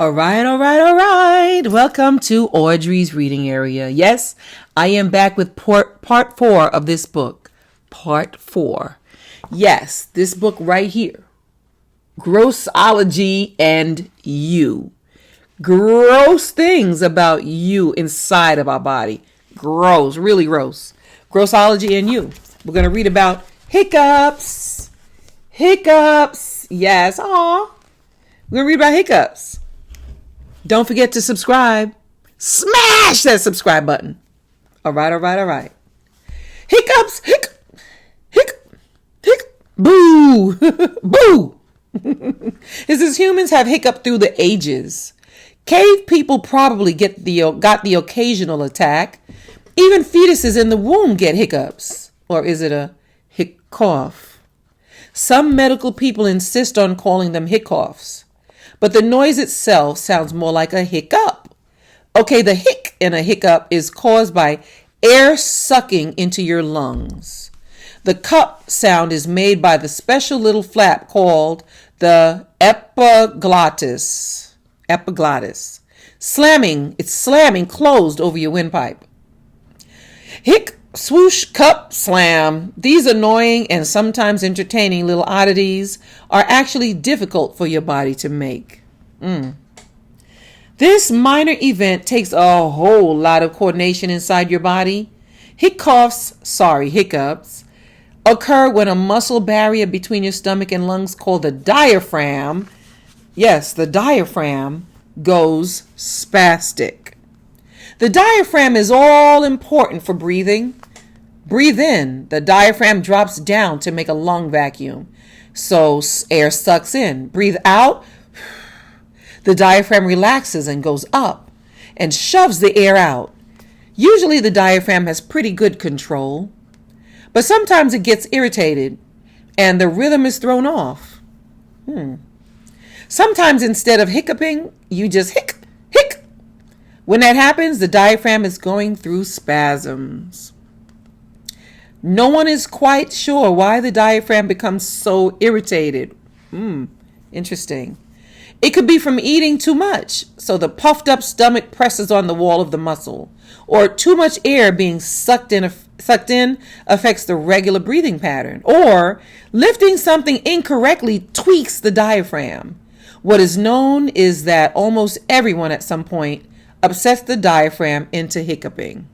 All right, all right, all right. Welcome to Audrey's reading area. Yes, I am back with part 4 of this book. Part 4. Yes, this book right here. Grossology and you. Gross things about you inside of our body. Gross, really gross. Grossology and you. We're going to read about hiccups. Hiccups. Yes, aw. We're going to read about hiccups. Don't forget to subscribe. Smash that subscribe button. All right, all right, all right. Hiccups. Hic. Boo. Boo. It says humans have hiccup through the ages. Cave people probably got the occasional attack. Even fetuses in the womb get hiccups. Or is it a hic cough? Some medical people insist on calling them hiccoughs. But the noise itself sounds more like a hiccup. Okay, the hic in a hiccup is caused by air sucking into your lungs. The cup sound is made by the special little flap called the epiglottis. Epiglottis. It's slamming closed over your windpipe. Hic, swoosh, cup, slam. These annoying and sometimes entertaining little oddities are actually difficult for your body to make. This minor event takes a whole lot of coordination inside your body. Hiccups, occur when a muscle barrier between your stomach and lungs called the diaphragm, yes, the diaphragm, goes spastic. The diaphragm is all important for breathing. Breathe in. The diaphragm drops down to make a lung vacuum. So air sucks in. Breathe out. The diaphragm relaxes and goes up and shoves the air out. Usually the diaphragm has pretty good control, but sometimes it gets irritated and the rhythm is thrown off. Sometimes instead of hiccuping, you just hic. When that happens, the diaphragm is going through spasms. No one is quite sure why the diaphragm becomes so irritated. Interesting. It could be from eating too much, so the puffed up stomach presses on the wall of the muscle, or too much air being sucked in affects the regular breathing pattern, or lifting something incorrectly tweaks the diaphragm. What is known is that almost everyone at some point upsets the diaphragm into hiccuping.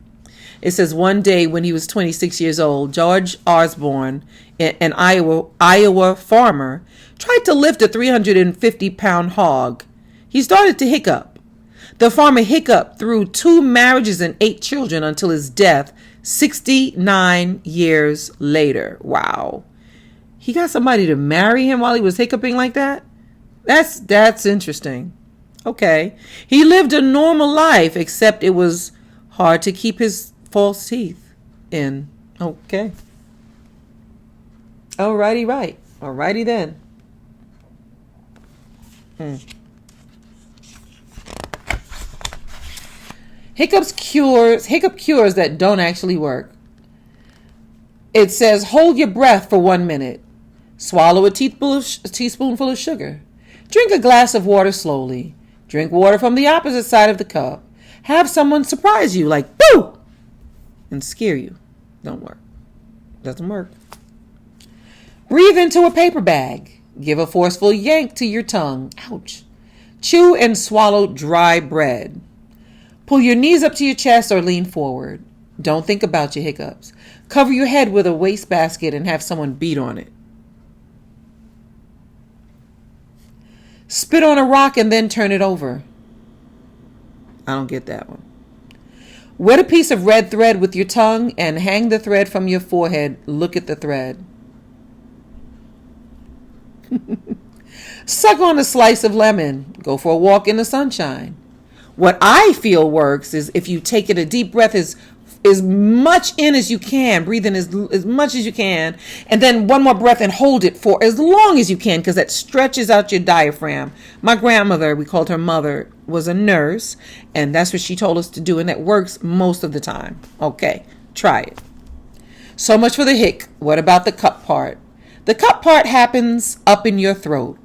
It says one day when he was 26 years old, George Osborne, an Iowa farmer, tried to lift a 350-pound hog. He started to hiccup. The farmer hiccuped through 2 marriages and 8 children until his death 69 years later. Wow. He got somebody to marry him while he was hiccuping like that? That's interesting. Okay. He lived a normal life, except it was hard to keep his false teeth in. Okay. Alrighty, right. Alrighty then. Hiccup cures that don't actually work. It says hold your breath for 1 minute. Swallow a teaspoonful of sugar. Drink a glass of water slowly. Drink water from the opposite side of the cup. Have someone surprise you like boo and scare you. Don't work. Doesn't work. Breathe into a paper bag. Give a forceful yank to your tongue. Ouch. Chew and swallow dry bread. Pull your knees up to your chest or lean forward. Don't think about your hiccups. Cover your head with a wastebasket and have someone beat on it. Spit on a rock and then turn it over. I don't get that one. Wet a piece of red thread with your tongue and hang the thread from your forehead. Look at the thread. Suck on a slice of lemon. Go for a walk in the sunshine. What I feel works is if you take it a deep breath as much in as you can, breathe in as much as you can, and then one more breath and hold it for as long as you can, because that stretches out your diaphragm. My grandmother, we called her mother, was a nurse, and that's what she told us to do, and that works most of the time. Okay, try it. So much for the hic. What about the cup part? The cup part happens up in your throat.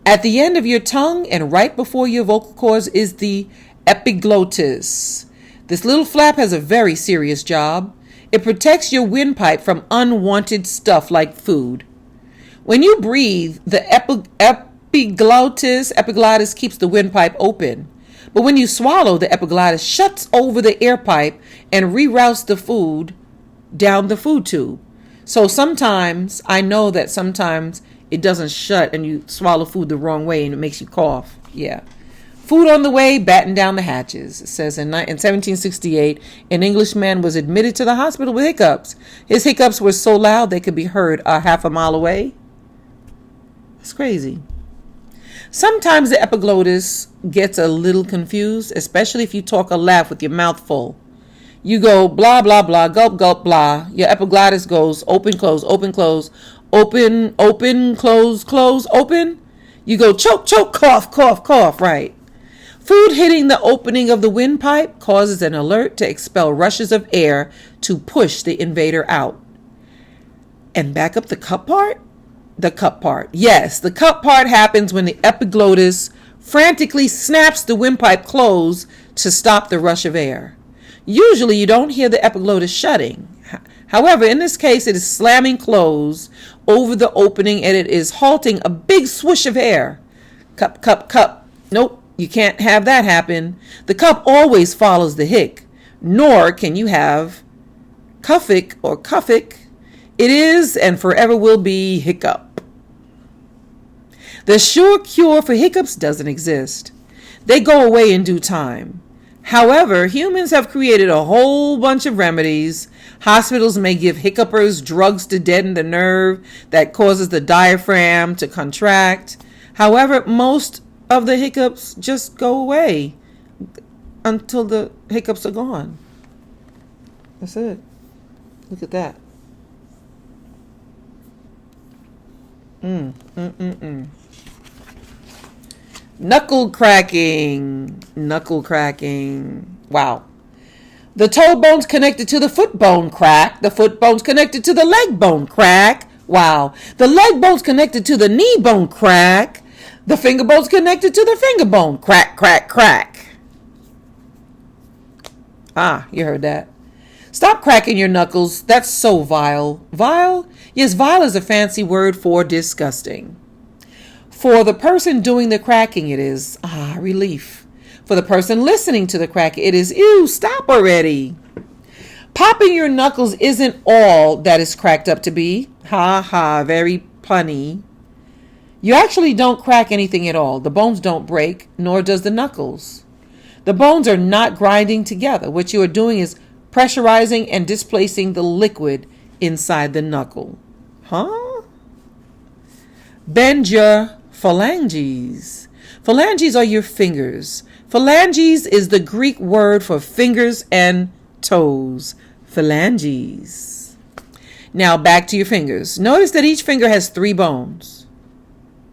At the end of your tongue and right before your vocal cords is the epiglottis. This little flap has a very serious job. It protects your windpipe from unwanted stuff like food. When you breathe, the epiglottis keeps the windpipe open. But when you swallow, the epiglottis shuts over the air pipe and reroutes the food down the food tube. So sometimes, I know that sometimes it doesn't shut and you swallow food the wrong way and it makes you cough. Yeah. Food on the way, batten down the hatches. It says in 1768, an Englishman was admitted to the hospital with hiccups. His hiccups were so loud they could be heard a half a mile away. It's crazy. Sometimes the epiglottis gets a little confused, especially if you talk or laugh with your mouth full. You go blah, blah, blah, gulp, gulp, blah. Your epiglottis goes open, close, open, close, open, open, close, close, open. You go choke, choke, cough, cough, cough, right. Food hitting the opening of the windpipe causes an alert to expel rushes of air to push the invader out. And back up the cup part? The cup part. Yes, the cup part happens when the epiglottis frantically snaps the windpipe closed to stop the rush of air. Usually you don't hear the epiglottis shutting. However, in this case, it is slamming closed over the opening and it is halting a big swoosh of air. Cup, cup, cup. Nope. You can't have that happen. The cup always follows the hic, nor can you have cuffic or cuffic. It is and forever will be hiccup. The sure cure for hiccups doesn't exist. They go away in due time. However, humans have created a whole bunch of remedies. Hospitals may give hiccupers drugs to deaden the nerve that causes the diaphragm to contract. However, most of the hiccups just go away until the hiccups are gone. That's it. Look at that. Knuckle cracking. Knuckle cracking. Wow. The toe bone's connected to the foot bone, crack. The foot bone's connected to the leg bone, crack. Wow. The leg bone's connected to the knee bone, crack. The finger bone's connected to the finger bone, crack, crack, crack. Ah, you heard that. Stop cracking your knuckles. That's so vile. Vile? Yes, vile is a fancy word for disgusting. For the person doing the cracking, it is, relief. For the person listening to the crack, it is, ew, stop already. Popping your knuckles isn't all that is cracked up to be. Ha ha, very punny. You actually don't crack anything at all. The bones don't break, nor does the knuckles. The bones are not grinding together. What you are doing is pressurizing and displacing the liquid inside the knuckle. Huh? Bend your phalanges. Phalanges are your fingers. Phalanges is the Greek word for fingers and toes. Phalanges. Now back to your fingers. Notice that each finger has 3 bones.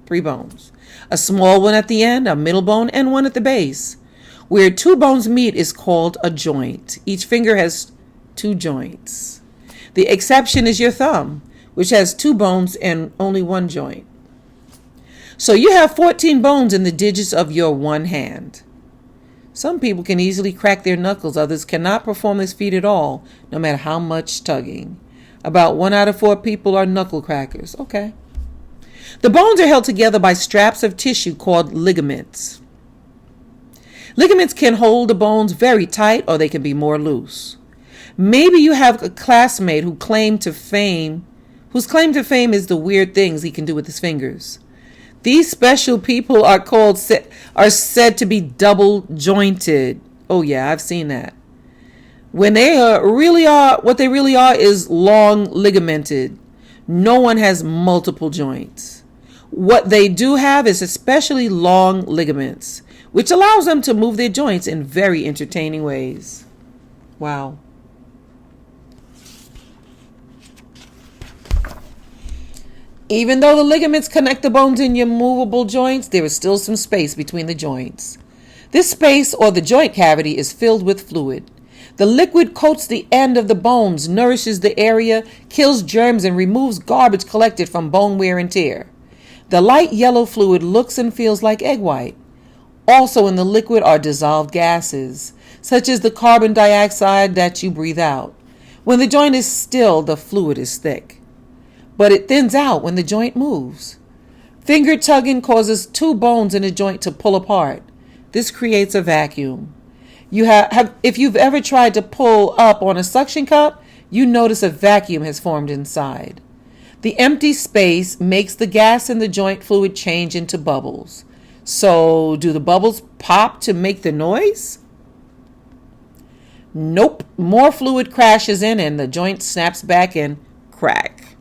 3 bones. A small one at the end, a middle bone, and one at the base. Where 2 bones meet is called a joint. Each finger has 2 joints. The exception is your thumb, which has 2 bones and only 1 joint. So you have 14 bones in the digits of your one hand. Some people can easily crack their knuckles. Others cannot perform this feat at all, no matter how much tugging. About 1 out of 4 people are knuckle crackers. Okay. The bones are held together by straps of tissue called ligaments. Ligaments can hold the bones very tight or they can be more loose. Maybe you have a classmate whose claim to fame is the weird things he can do with his fingers. These special people are said to be double jointed. Oh yeah, I've seen that. When what they really are is long ligamented. No one has multiple joints. What they do have is especially long ligaments, which allows them to move their joints in very entertaining ways. Wow. Even though the ligaments connect the bones in your movable joints, there is still some space between the joints. This space, or the joint cavity, is filled with fluid. The liquid coats the end of the bones, nourishes the area, kills germs, and removes garbage collected from bone wear and tear. The light yellow fluid looks and feels like egg white. Also in the liquid are dissolved gases, such as the carbon dioxide that you breathe out. When the joint is still, the fluid is thick, but it thins out when the joint moves. Finger tugging causes two bones in a joint to pull apart. This creates a vacuum. If you've ever tried to pull up on a suction cup, you notice a vacuum has formed inside. The empty space makes the gas in the joint fluid change into bubbles. So, do the bubbles pop to make the noise? Nope. More fluid crashes in and the joint snaps back and crack.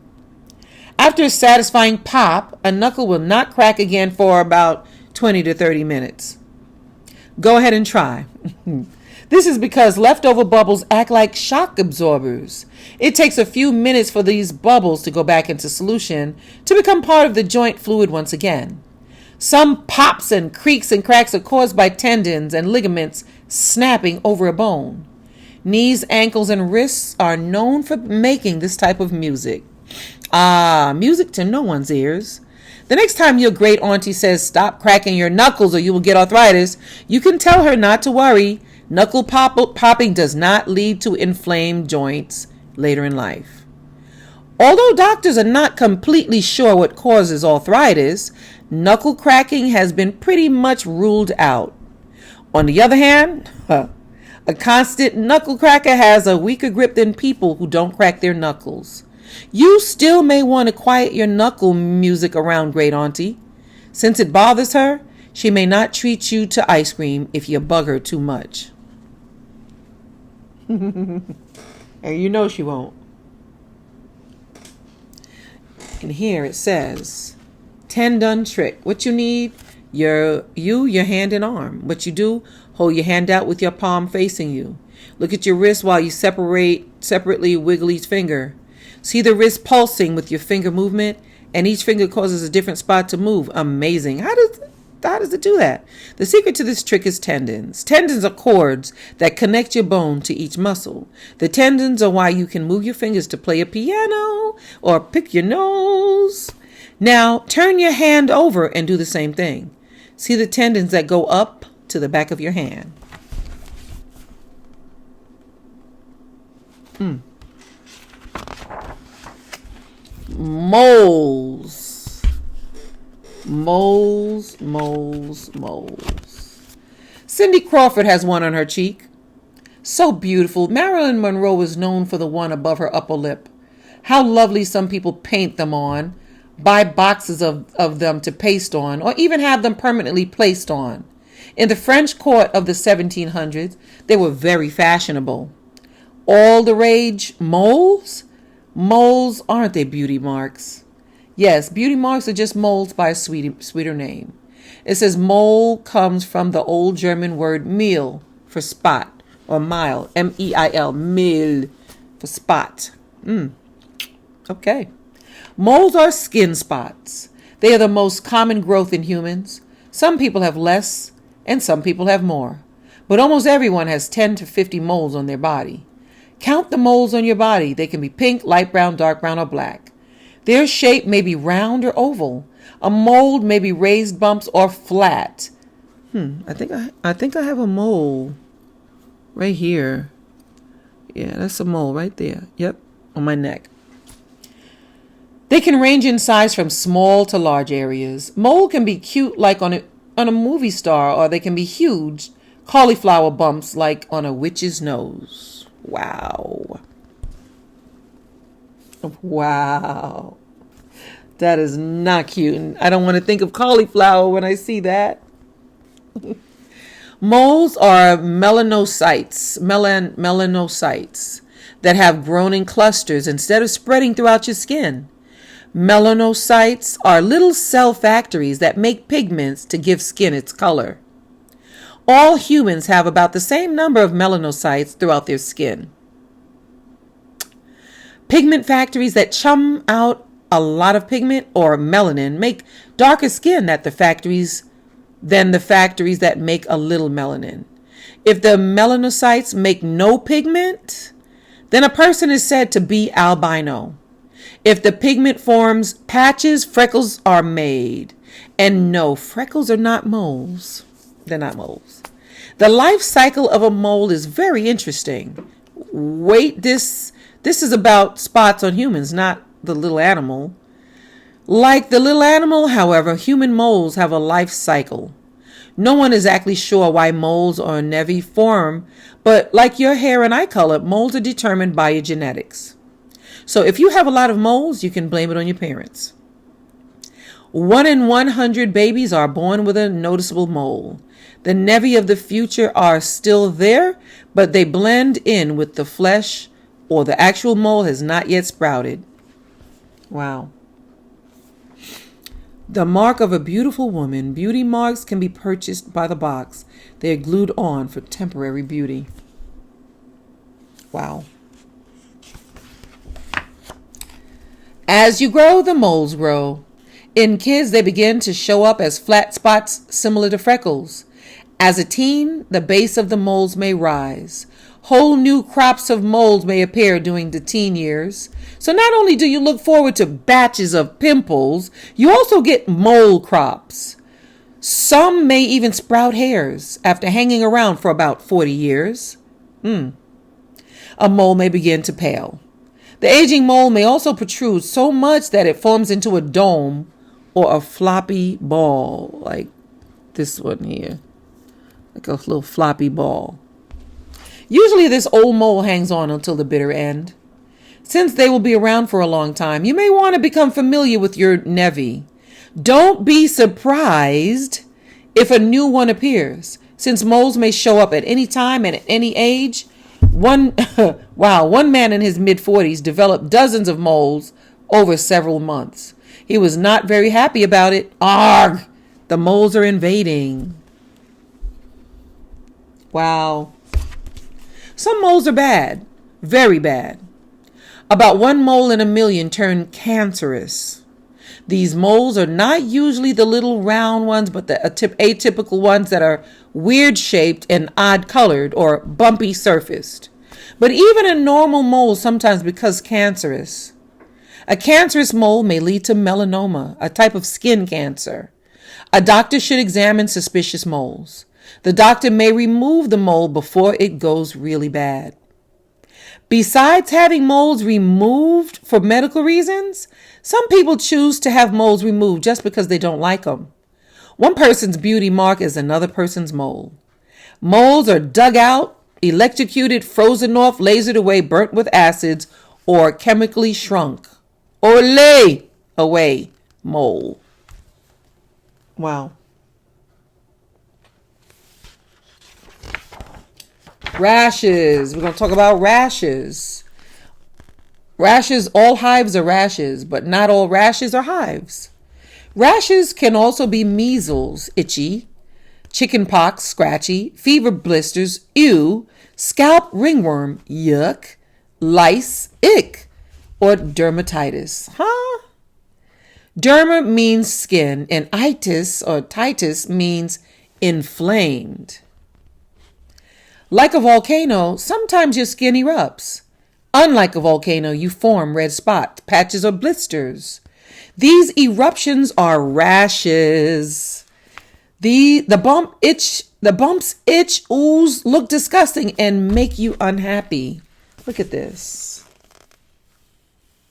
After a satisfying pop, a knuckle will not crack again for about 20 to 30 minutes. Go ahead and try. This is because leftover bubbles act like shock absorbers. It takes a few minutes for these bubbles to go back into solution to become part of the joint fluid once again. Some pops and creaks and cracks are caused by tendons and ligaments snapping over a bone. Knees, ankles, and wrists are known for making this type of music. Music to no one's ears. The next time your great auntie says stop cracking your knuckles or you will get arthritis, you can tell her not to worry. Knuckle popping does not lead to inflamed joints later in life. Although doctors are not completely sure what causes arthritis, knuckle cracking has been pretty much ruled out. On the other hand, a constant knuckle cracker has a weaker grip than people who don't crack their knuckles. You still may want to quiet your knuckle music around great auntie. Since it bothers her, she may not treat you to ice cream if you bug her too much. And you know she won't. And here it says, 10 done trick. What you need, your hand and arm. What you do, hold your hand out with your palm facing you. Look at your wrist while you separately wiggle each finger. See the wrist pulsing with your finger movement, and each finger causes a different spot to move. Amazing. How does it do that? The secret to this trick is tendons. Tendons are cords that connect your bone to each muscle. The tendons are why you can move your fingers to play a piano or pick your nose. Now, turn your hand over and do the same thing. See the tendons that go up to the back of your hand. Moles. Cindy Crawford has one on her cheek. So beautiful. Marilyn Monroe was known for the one above her upper lip. How lovely some people paint them on, buy boxes of them to paste on, or even have them permanently placed on. In the French court of the 1700s, they were very fashionable. All the rage, moles? Moles, aren't they beauty marks? Yes, beauty marks are just moles by a sweeter name. It says mole comes from the old German word mehl for spot, or mile, M-E-I-L, mehl for spot. Okay. Moles are skin spots. They are the most common growth in humans. Some people have less and some people have more. But almost everyone has 10 to 50 moles on their body. Count the moles on your body. They can be pink, light brown, dark brown, or black. Their shape may be round or oval. A mole may be raised bumps or flat. I think I have a mole right here. Yeah, that's a mole right there. Yep, on my neck. They can range in size from small to large areas. Mole can be cute like on a movie star, or they can be huge cauliflower bumps like on a witch's nose. Wow. That is not cute. And I don't want to think of cauliflower when I see that. Moles are melanocytes that have grown in clusters instead of spreading throughout your skin. Melanocytes are little cell factories that make pigments to give skin its color. All humans have about the same number of melanocytes throughout their skin. Pigment factories that chum out a lot of pigment or melanin make darker skin than the factories that make a little melanin. If the melanocytes make no pigment, then a person is said to be albino. If the pigment forms patches, freckles are made. And no, freckles are not moles. They're not moles. The life cycle of a mole is very interesting. Wait, this is about spots on humans, not the little animal. Like the little animal, however, human moles have a life cycle. No one is exactly sure why moles or nevi form, but like your hair and eye color, moles are determined by your genetics. So if you have a lot of moles, you can blame it on your parents. 1 in 100 babies are born with a noticeable mole. The nevi of the future are still there, but they blend in with the flesh, or the actual mole has not yet sprouted. Wow. The mark of a beautiful woman. Beauty marks can be purchased by the box. They are glued on for temporary beauty. Wow. As you grow, the moles grow. In kids, they begin to show up as flat spots similar to freckles. As a teen, the base of the moles may rise. Whole new crops of moles may appear during the teen years. So not only do you look forward to batches of pimples, you also get mole crops. Some may even sprout hairs after hanging around for about 40 years. A mole may begin to pale. The aging mole may also protrude so much that it forms into a dome or a floppy ball, like this one here, like a little floppy ball. Usually this old mole hangs on until the bitter end. Since they will be around for a long time, you may want to become familiar with your nevi. Don't be surprised if a new one appears, since moles may show up at any time and at any age. One man in his mid-40s developed dozens of moles over several months. He was not very happy about it. Arg! The moles are invading. Wow. Some moles are bad, very bad. About 1 mole in a million turn cancerous. These moles are not usually the little round ones, but the atypical ones that are weird shaped and odd colored or bumpy surfaced. But even a normal mole sometimes becomes cancerous. A cancerous mole may lead to melanoma, a type of skin cancer. A doctor should examine suspicious moles. The doctor may remove the mole before it goes really bad. Besides having moles removed for medical reasons, some people choose to have moles removed just because they don't like them. One person's beauty mark is another person's mole. Moles are dug out, electrocuted, frozen off, lasered away, burnt with acids, or chemically shrunk. Or lay away mole. Wow. Rashes. We're going to talk about rashes. Rashes, all hives are rashes, but not all rashes are hives. Rashes can also be measles, itchy, chickenpox, scratchy, fever blisters, ew, scalp ringworm, yuck, lice, ick, or dermatitis. Derma means skin, and itis or titis means inflamed. Like a volcano, sometimes your skin erupts. Unlike a volcano, you form red spots, patches, or blisters. These eruptions are rashes. The bumps itch, ooze, look disgusting, and make you unhappy. Look at this.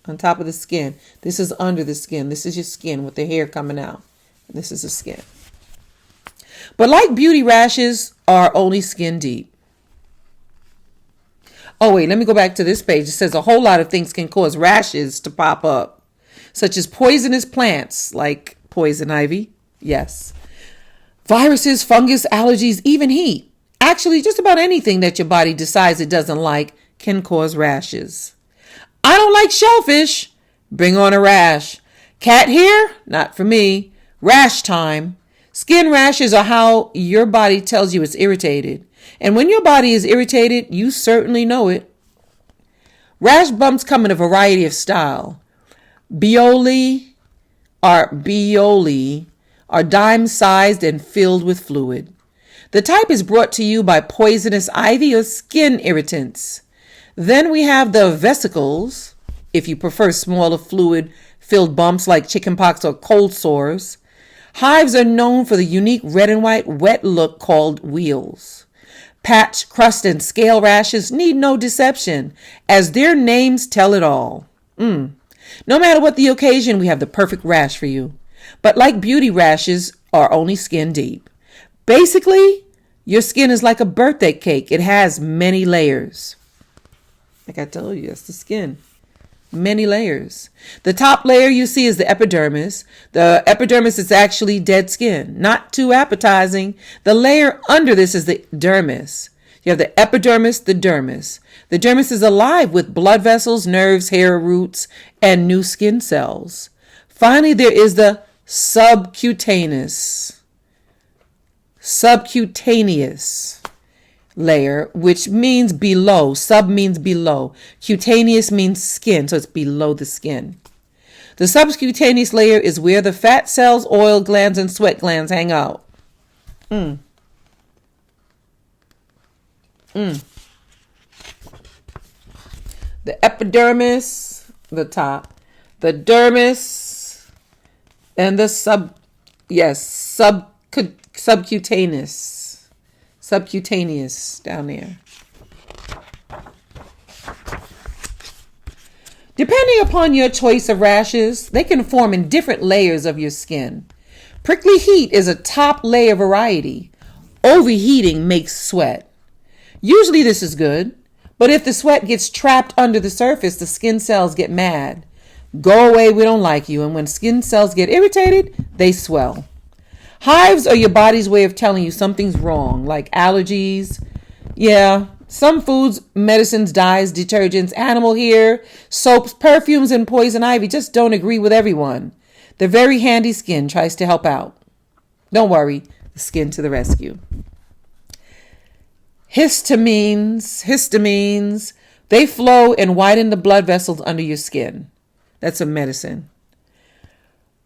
On top of the skin. This is under the skin. This is your skin with the hair coming out. This is the skin. But like beauty rashes are only skin deep. Oh, wait, let me go back to this page. It says a whole lot of things can cause rashes to pop up, such as poisonous plants like poison ivy. Yes. Viruses, fungus, allergies, even heat. Actually, just about anything that your body decides it doesn't like can cause rashes. I don't like shellfish. Bring on a rash. Cat hair? Not for me. Rash time. Skin rashes are how your body tells you it's irritated. And when your body is irritated, you certainly know it. Rash bumps come in a variety of style. Bioli are dime-sized and filled with fluid. The type is brought to you by poisonous ivy or skin irritants. Then we have the vesicles, if you prefer smaller fluid-filled bumps like chickenpox or cold sores. Hives are known for the unique red and white wet look called wheals. Patch, crust, and scale rashes need no deception, as their names tell it all. No matter what the occasion, we have the perfect rash for you. But like beauty rashes are only skin deep. Basically, your skin is like a birthday cake. It has many layers. Like I told you, it's the skin. Many layers. The top layer you see is the epidermis. The epidermis is actually dead skin. Not too appetizing. The layer under this is the dermis. You have the epidermis, the dermis. The dermis is alive with blood vessels, nerves, hair roots, and new skin cells. Finally, there is the subcutaneous layer, which means below. Sub means below. Cutaneous means skin, so it's below the skin. The subcutaneous layer is where the fat cells, oil glands, and sweat glands hang out. The epidermis, the top, the dermis, and the subcutaneous down there. Depending upon your choice of rashes, they can form in different layers of your skin. Prickly heat is a top layer variety. Overheating makes sweat. Usually this is good, but if the sweat gets trapped under the surface, the skin cells get mad. Go away, we don't like you. And when skin cells get irritated, they swell. Hives are your body's way of telling you something's wrong, like allergies. Yeah, some foods, medicines, dyes, detergents, animal hair, soaps, perfumes, and poison ivy just don't agree with everyone. The very handy skin tries to help out. Don't worry, the skin to the rescue. Histamines, they flow and widen the blood vessels under your skin. That's a medicine.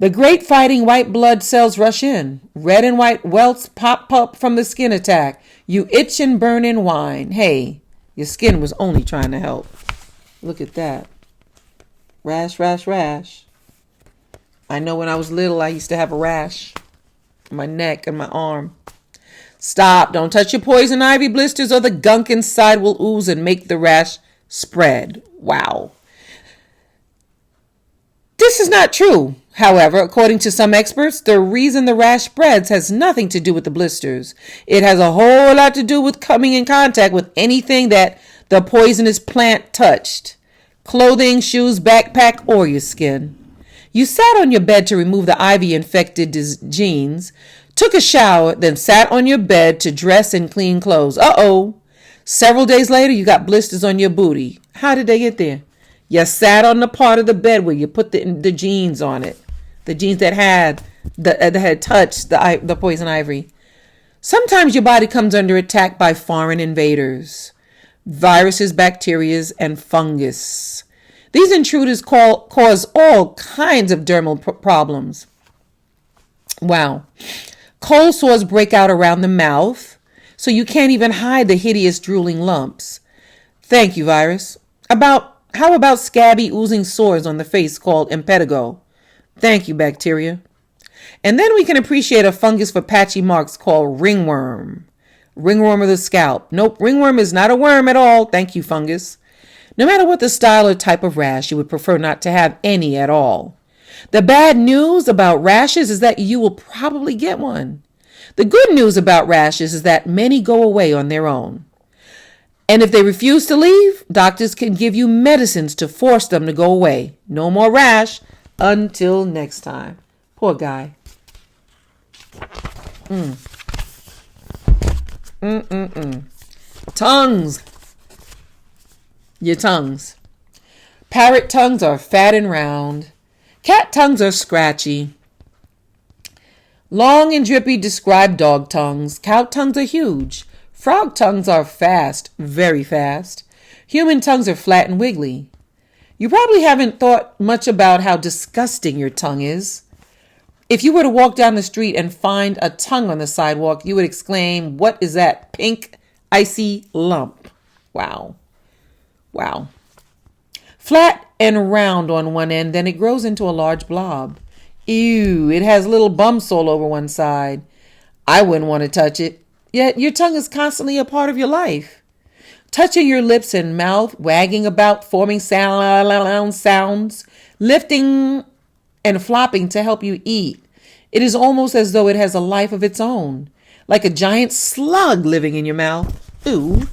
The great fighting white blood cells rush in. Red and white welts pop up from the skin attack. You itch and burn and whine. Hey, your skin was only trying to help. Look at that. Rash, rash, rash. I know when I was little, I used to have a rash on my neck and my arm. Stop. Don't touch your poison ivy blisters or the gunk inside will ooze and make the rash spread. Wow. This is not true. However, according to some experts, the reason the rash spreads has nothing to do with the blisters. It has a whole lot to do with coming in contact with anything that the poisonous plant touched. Clothing, shoes, backpack, or your skin. You sat on your bed to remove the ivy-infected genes, took a shower, then sat on your bed to dress and clean clothes. Uh-oh. Several days later, you got blisters on your booty. How did they get there? You sat on the part of the bed where you put the genes on it. The genes that had touched the poison ivy. Sometimes your body comes under attack by foreign invaders. Viruses, bacteria, and fungus. These intruders cause all kinds of dermal problems. Wow. Cold sores break out around the mouth, so you can't even hide the hideous drooling lumps. Thank you, virus. How about scabby, oozing sores on the face called impetigo? Thank you, bacteria. And then we can appreciate a fungus for patchy marks called ringworm. Ringworm of the scalp. Nope, ringworm is not a worm at all. Thank you, fungus. No matter what the style or type of rash, you would prefer not to have any at all. The bad news about rashes is that you will probably get one. The good news about rashes is that many go away on their own. And if they refuse to leave, doctors can give you medicines to force them to go away. No more rash until next time. Poor guy. Tongues. Your tongues. Parrot tongues are fat and round. Cat tongues are scratchy. Long and drippy describe dog tongues. Cow tongues are huge. Frog tongues are fast, very fast. Human tongues are flat and wiggly. You probably haven't thought much about how disgusting your tongue is. If you were to walk down the street and find a tongue on the sidewalk, you would exclaim, "What is that pink, icy lump?" Wow. Wow. Flat and round on one end, then it grows into a large blob. Ew, it has little bumps all over one side. I wouldn't want to touch it. Yet your tongue is constantly a part of your life. Touching your lips and mouth, wagging about, forming sounds, lifting and flopping to help you eat. It is almost as though it has a life of its own, like a giant slug living in your mouth. Ooh.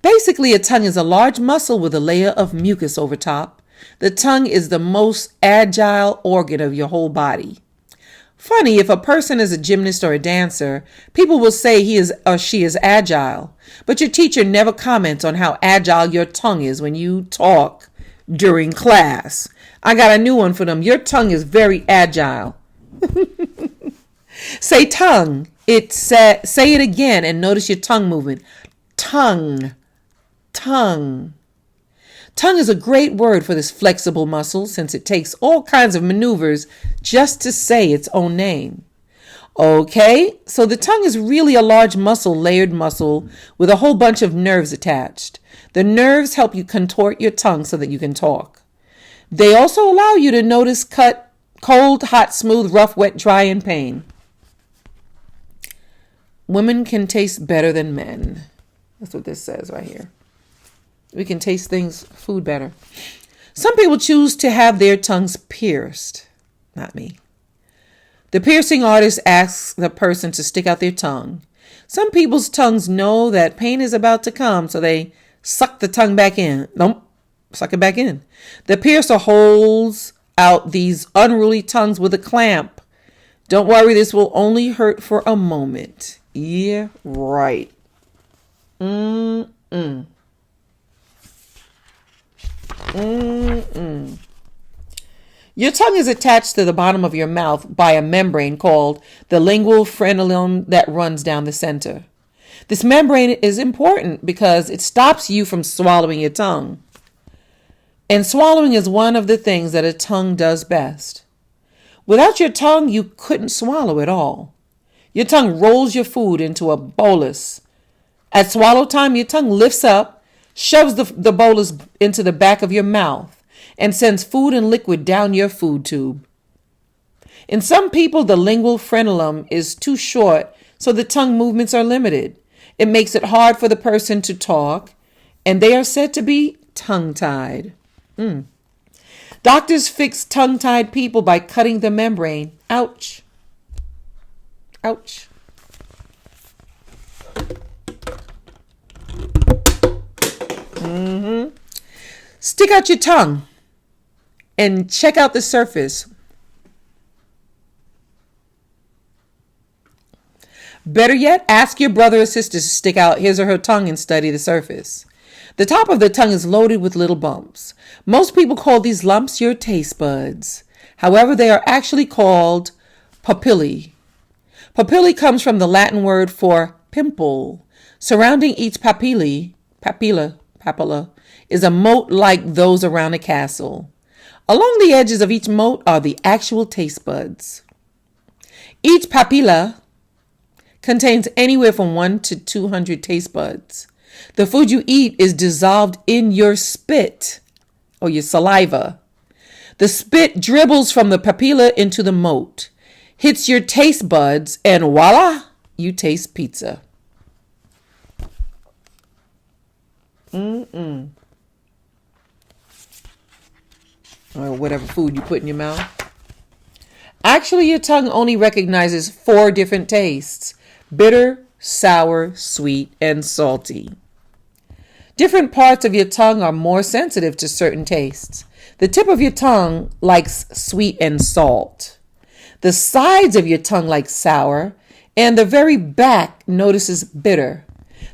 Basically, a tongue is a large muscle with a layer of mucus over top. The tongue is the most agile organ of your whole body. Funny, if a person is a gymnast or a dancer, people will say he is or she is agile. But your teacher never comments on how agile your tongue is when you talk during class. I got a new one for them. Your tongue is very agile. Say tongue. Say it again and notice your tongue movement. Tongue. Tongue. Tongue is a great word for this flexible muscle since it takes all kinds of maneuvers just to say its own name. Okay, so the tongue is really a large layered muscle with a whole bunch of nerves attached. The nerves help you contort your tongue so that you can talk. They also allow you to notice cut, cold, hot, smooth, rough, wet, dry, and pain. Women can taste better than men. That's what this says right here. We can taste food better. Some people choose to have their tongues pierced. Not me. The piercing artist asks the person to stick out their tongue. Some people's tongues know that pain is about to come, so they suck the tongue back in. Nope, suck it back in. The piercer holds out these unruly tongues with a clamp. Don't worry, this will only hurt for a moment. Yeah, right. Your tongue is attached to the bottom of your mouth by a membrane called the lingual frenulum that runs down the center. This membrane is important because it stops you from swallowing your tongue. And swallowing is one of the things that a tongue does best. Without your tongue, you couldn't swallow at all. Your tongue rolls your food into a bolus. At swallow time, your tongue lifts up, shoves the bolus into the back of your mouth, and sends food and liquid down your food tube. In some people, the lingual frenulum is too short, so the tongue movements are limited. It makes it hard for the person to talk, and they are said to be tongue-tied. Doctors fix tongue-tied people by cutting the membrane. Ouch. Ouch. Stick out your tongue and check out the surface. Better yet, ask your brother or sister to stick out his or her tongue and study the surface. The top of the tongue is loaded with little bumps. Most people call these lumps your taste buds. However, they are actually called papillae. Papillae comes from the Latin word for pimple. Surrounding each papilla, is a moat like those around a castle. Along the edges of each moat are the actual taste buds. Each papilla contains anywhere from 1 to 200 taste buds. The food you eat is dissolved in your spit or your saliva. The spit dribbles from the papilla into the moat, hits your taste buds, and voila, you taste pizza. Or whatever food you put in your mouth. Actually, your tongue only recognizes 4 different tastes: bitter, sour, sweet, and salty. Different parts of your tongue are more sensitive to certain tastes. The tip of your tongue likes sweet and salt. The sides of your tongue like sour, and the very back notices bitter.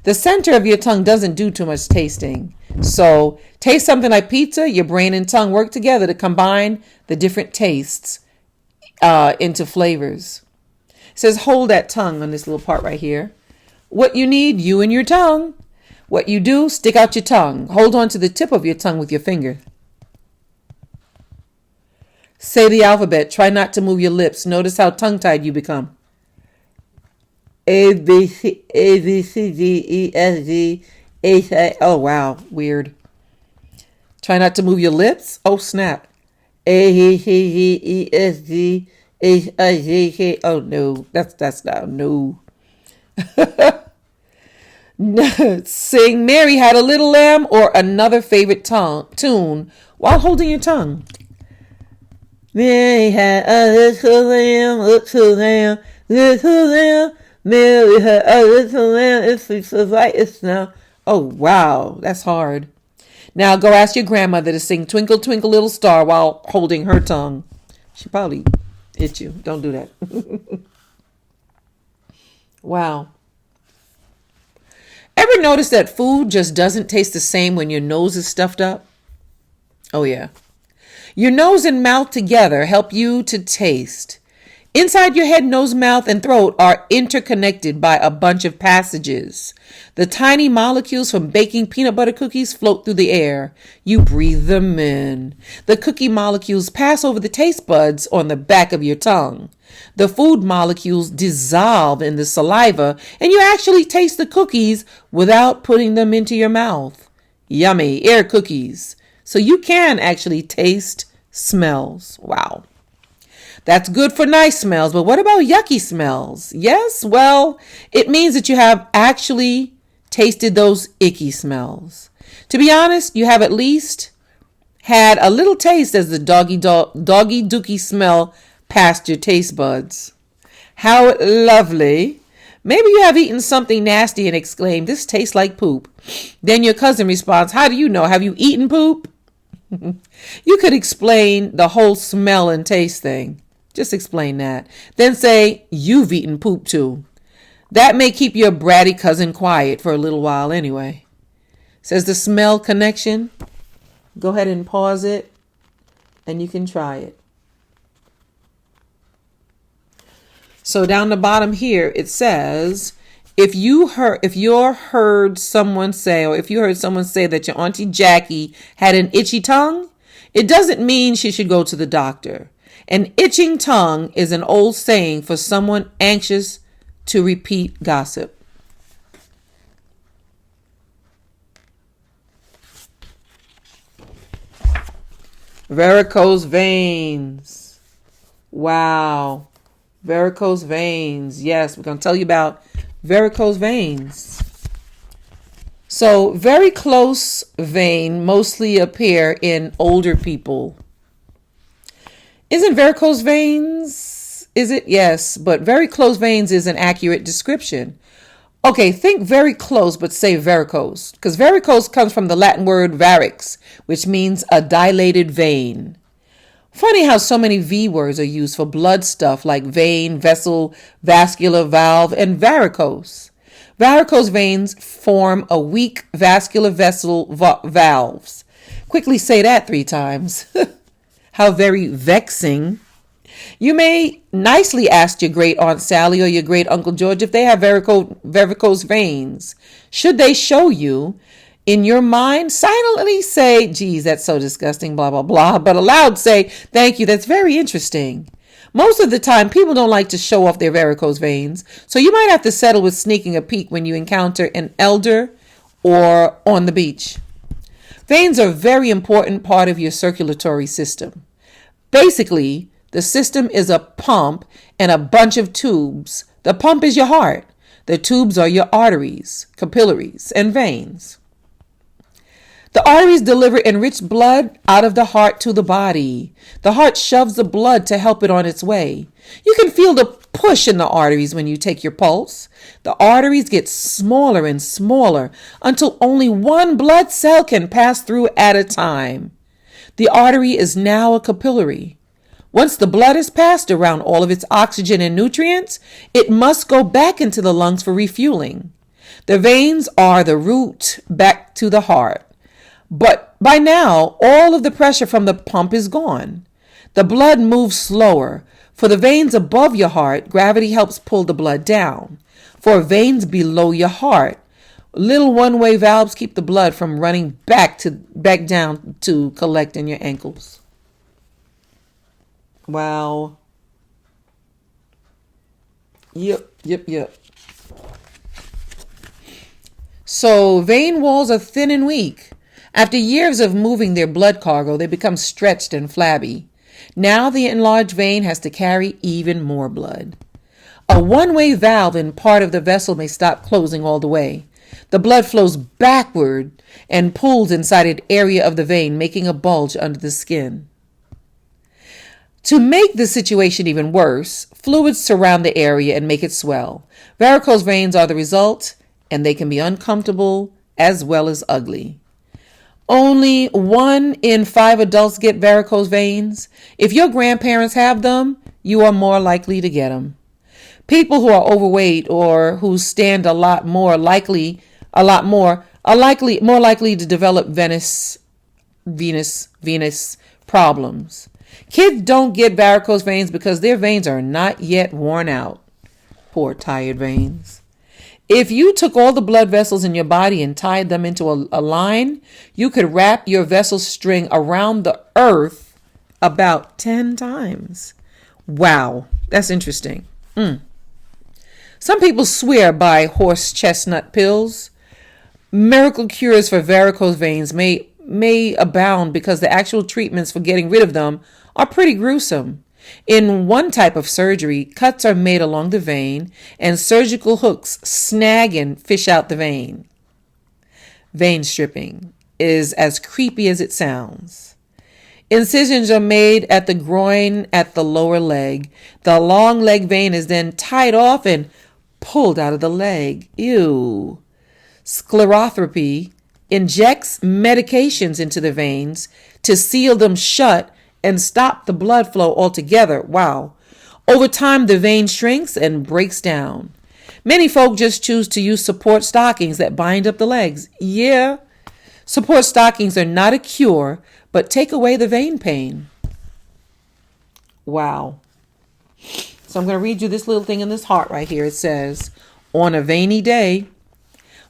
The center of your tongue doesn't do too much tasting. So, taste something like pizza, your brain and tongue work together to combine the different tastes into flavors. It says hold that tongue on this little part right here. What you need, you and your tongue. What you do, stick out your tongue. Hold on to the tip of your tongue with your finger. Say the alphabet. Try not to move your lips. Notice how tongue-tied you become. A, B, C, D, E, F, G, H, I. Oh, wow. Weird. Try not to move your lips. Oh, snap. A-H-A-E-S-D-H-I-J-K. Oh, no. That's not, no. Sing Mary Had a Little Lamb or another favorite tune while holding your tongue. Mary had a little lamb, little lamb, little lamb. Mary had a little lamb, it sleeps as light as snow. Oh, wow, that's hard. Now go ask your grandmother to sing Twinkle, Twinkle, Little Star while holding her tongue. She probably hit you. Don't do that. Wow. Ever notice that food just doesn't taste the same when your nose is stuffed up? Oh, yeah. Your nose and mouth together help you to taste. Inside your head, nose, mouth, and throat are interconnected by a bunch of passages. The tiny molecules from baking peanut butter cookies float through the air. You breathe them in. The cookie molecules pass over the taste buds on the back of your tongue. The food molecules dissolve in the saliva, and you actually taste the cookies without putting them into your mouth. Yummy, air cookies. So you can actually taste smells. Wow. That's good for nice smells, but what about yucky smells? Yes, well, it means that you have actually tasted those icky smells. To be honest, you have at least had a little taste as the doggy dookie smell past your taste buds. How lovely. Maybe you have eaten something nasty and exclaimed, "This tastes like poop." Then your cousin responds, "How do you know? Have you eaten poop?" You could explain the whole smell and taste thing. Just explain that. Then say, "You've eaten poop too." That may keep your bratty cousin quiet for a little while anyway. Says the smell connection. Go ahead and pause it and you can try it. So down the bottom here it says, if you heard someone say that your Auntie Jackie had an itchy tongue, it doesn't mean she should go to the doctor. An itching tongue is an old saying for someone anxious to repeat gossip. Varicose veins. Wow. Varicose veins. Yes, we're going to tell you about varicose veins. So, very close vein mostly appear in older people. Isn't varicose veins? Is it? Yes, but very close veins is an accurate description. Okay, think very close, but say varicose, because varicose comes from the Latin word varix, which means a dilated vein. Funny how so many V words are used for blood stuff like vein, vessel, vascular, valve, and varicose. Varicose veins form a weak vascular vessel valves. Quickly say that 3 times. How very vexing. You may nicely ask your great Aunt Sally or your great Uncle George if they have varicose veins. Should they show you, in your mind, silently say, "Geez, that's so disgusting, blah, blah, blah," but aloud say, "Thank you, that's very interesting." Most of the time, people don't like to show off their varicose veins, so you might have to settle with sneaking a peek when you encounter an elder or on the beach. Veins are a very important part of your circulatory system. Basically, the system is a pump and a bunch of tubes. The pump is your heart. The tubes are your arteries, capillaries, and veins. The arteries deliver enriched blood out of the heart to the body. The heart shoves the blood to help it on its way. You can feel the push in the arteries when you take your pulse. The arteries get smaller and smaller until only one blood cell can pass through at a time. The artery is now a capillary. Once the blood is passed around all of its oxygen and nutrients, it must go back into the lungs for refueling. The veins are the route back to the heart. But by now, all of the pressure from the pump is gone. The blood moves slower. For the veins above your heart, gravity helps pull the blood down. For veins below your heart, little one-way valves keep the blood from running back down to collect in your ankles. Wow. Yep. So vein walls are thin and weak. After years of moving their blood cargo, they become stretched and flabby. Now the enlarged vein has to carry even more blood. A one-way valve in part of the vessel may stop closing all the way. The blood flows backward and pools inside an area of the vein, making a bulge under the skin. To make the situation even worse, fluids surround the area and make it swell. Varicose veins are the result, and they can be uncomfortable as well as ugly. Only 1 in 5 adults get varicose veins. If your grandparents have them, you are more likely to get them. People who are overweight or who stand more likely to develop venous problems. Kids don't get varicose veins because their veins are not yet worn out. Poor tired veins. If you took all the blood vessels in your body and tied them into a line, you could wrap your vessel string around the earth about 10 times. Wow, that's interesting. Some people swear by horse chestnut pills. Miracle cures for varicose veins may abound because the actual treatments for getting rid of them are pretty gruesome. In one type of surgery, cuts are made along the vein and surgical hooks snag and fish out the vein. Vein stripping is as creepy as it sounds. Incisions are made at the groin at the lower leg. The long leg vein is then tied off and pulled out of the leg. Ew. Sclerotherapy injects medications into the veins to seal them shut and stop the blood flow altogether. Wow. Over time, the vein shrinks and breaks down. Many folk just choose to use support stockings that bind up the legs. Yeah. Support stockings are not a cure, but take away the vein pain. Wow. So I'm going to read you this little thing in this heart right here. It says, on a veiny day,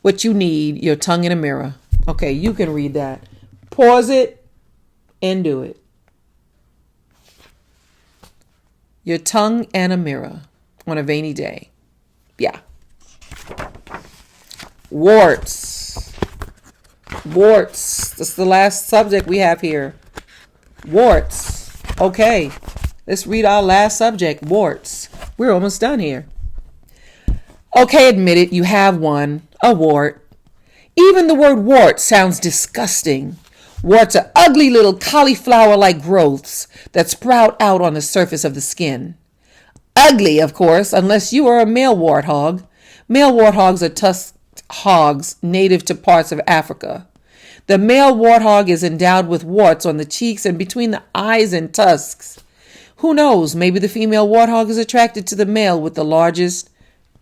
what you need, your tongue in a mirror. Okay, you can read that. Pause it and do it. Your tongue and a mirror on a veiny day. Yeah. Warts. Warts. That's the last subject we have here. Warts. Okay. Let's read our last subject. Warts. We're almost done here. Okay, admit it. You have one. A wart. Even the word wart sounds disgusting. Warts are ugly little cauliflower-like growths that sprout out on the surface of the skin. Ugly, of course, unless you are a male warthog. Male warthogs are tusked hogs native to parts of Africa. The male warthog is endowed with warts on the cheeks and between the eyes and tusks. Who knows, maybe the female warthog is attracted to the male with the largest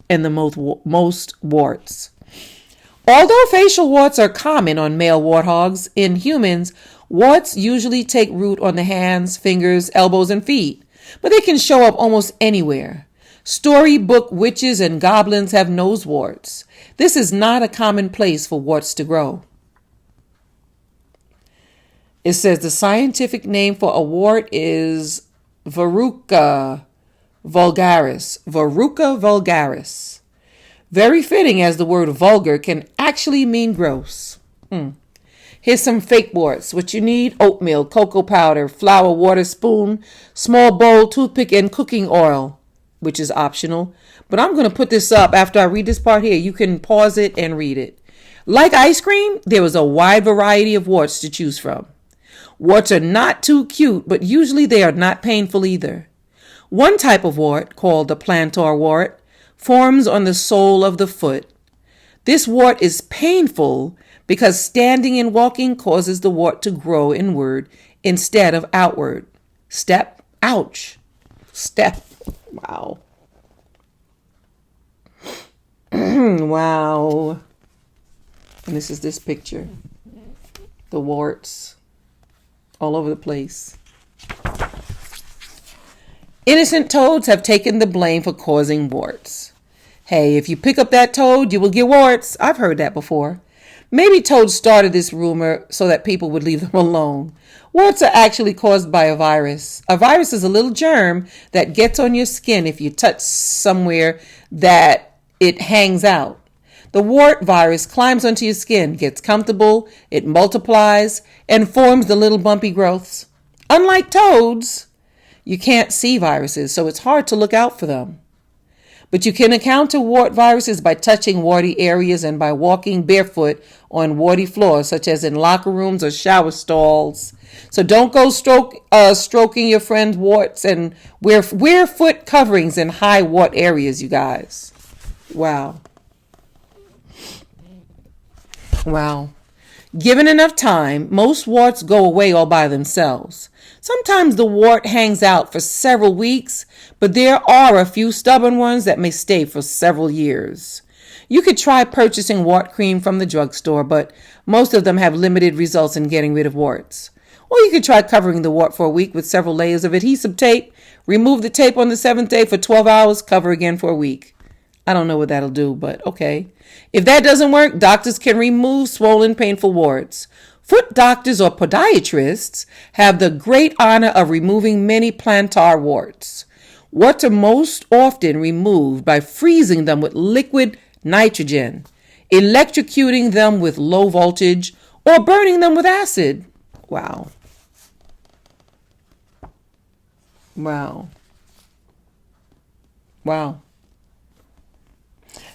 and the most warts. Although facial warts are common on male warthogs, in humans, warts usually take root on the hands, fingers, elbows, and feet, but they can show up almost anywhere. Storybook witches and goblins have nose warts. This is not a common place for warts to grow. It says the scientific name for a wart is Verruca vulgaris. Verruca vulgaris. Very fitting, as the word vulgar can actually mean gross. Here's some fake warts. What you need: oatmeal, cocoa powder, flour, water, spoon, small bowl, toothpick, and cooking oil, which is optional. But I'm going to put this up after I read this part here. You can pause it and read it. Like ice cream, there is a wide variety of warts to choose from. Warts are not too cute, but usually they are not painful either. One type of wart, called the plantar wart, forms on the sole of the foot. This wart is painful because standing and walking causes the wart to grow inward instead of outward. Step. Ouch. Step. Wow. Wow. And this is this picture. The warts all over the place. Innocent toads have taken the blame for causing warts. Hey, if you pick up that toad, you will get warts. I've heard that before. Maybe toads started this rumor so that people would leave them alone. Warts are actually caused by a virus. A virus is a little germ that gets on your skin if you touch somewhere that it hangs out. The wart virus climbs onto your skin, gets comfortable, it multiplies, and forms the little bumpy growths. Unlike toads, you can't see viruses, so it's hard to look out for them. But you can encounter wart viruses by touching warty areas and by walking barefoot on warty floors, such as in locker rooms or shower stalls. So don't go stroking your friend's warts, and wear foot coverings in high wart areas, you guys. Wow. Wow. Given enough time, most warts go away all by themselves. Sometimes the wart hangs out for several weeks, but there are a few stubborn ones that may stay for several years. You could try purchasing wart cream from the drugstore, but most of them have limited results in getting rid of warts. Or you could try covering the wart for a week with several layers of adhesive tape. Remove the tape on the 7th day for 12 hours, cover again for a week. I don't know what that'll do, but okay. If that doesn't work, doctors can remove swollen, painful warts. Foot doctors or podiatrists have the great honor of removing many plantar warts. Warts are most often removed by freezing them with liquid nitrogen, electrocuting them with low voltage, or burning them with acid. Wow. Wow. Wow.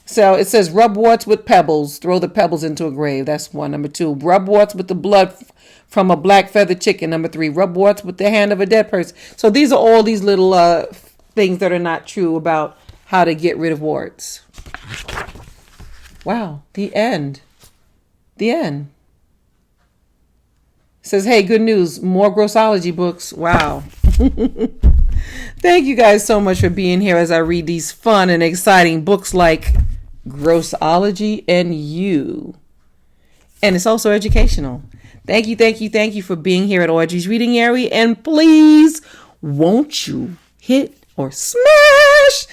So it says rub warts with pebbles. Throw the pebbles into a grave. That's one. Number 2, rub warts with the blood from a black feathered chicken. Number 3, rub warts with the hand of a dead person. So these are all these little things that are not true about how to get rid of warts. Wow. The end. The end. It says, hey, good news. More Grossology books. Wow. Thank you guys so much for being here as I read these fun and exciting books like Grossology and You. And it's also educational. Thank you for being here at Audrey's Reading Area. And please, won't you hit or smash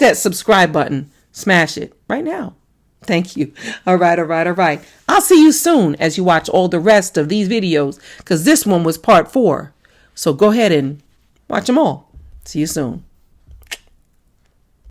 that subscribe button. Smash it right now. Thank you. All right. I'll see you soon as you watch all the rest of these videos, because this one was part 4. So go ahead and watch them all. See you soon.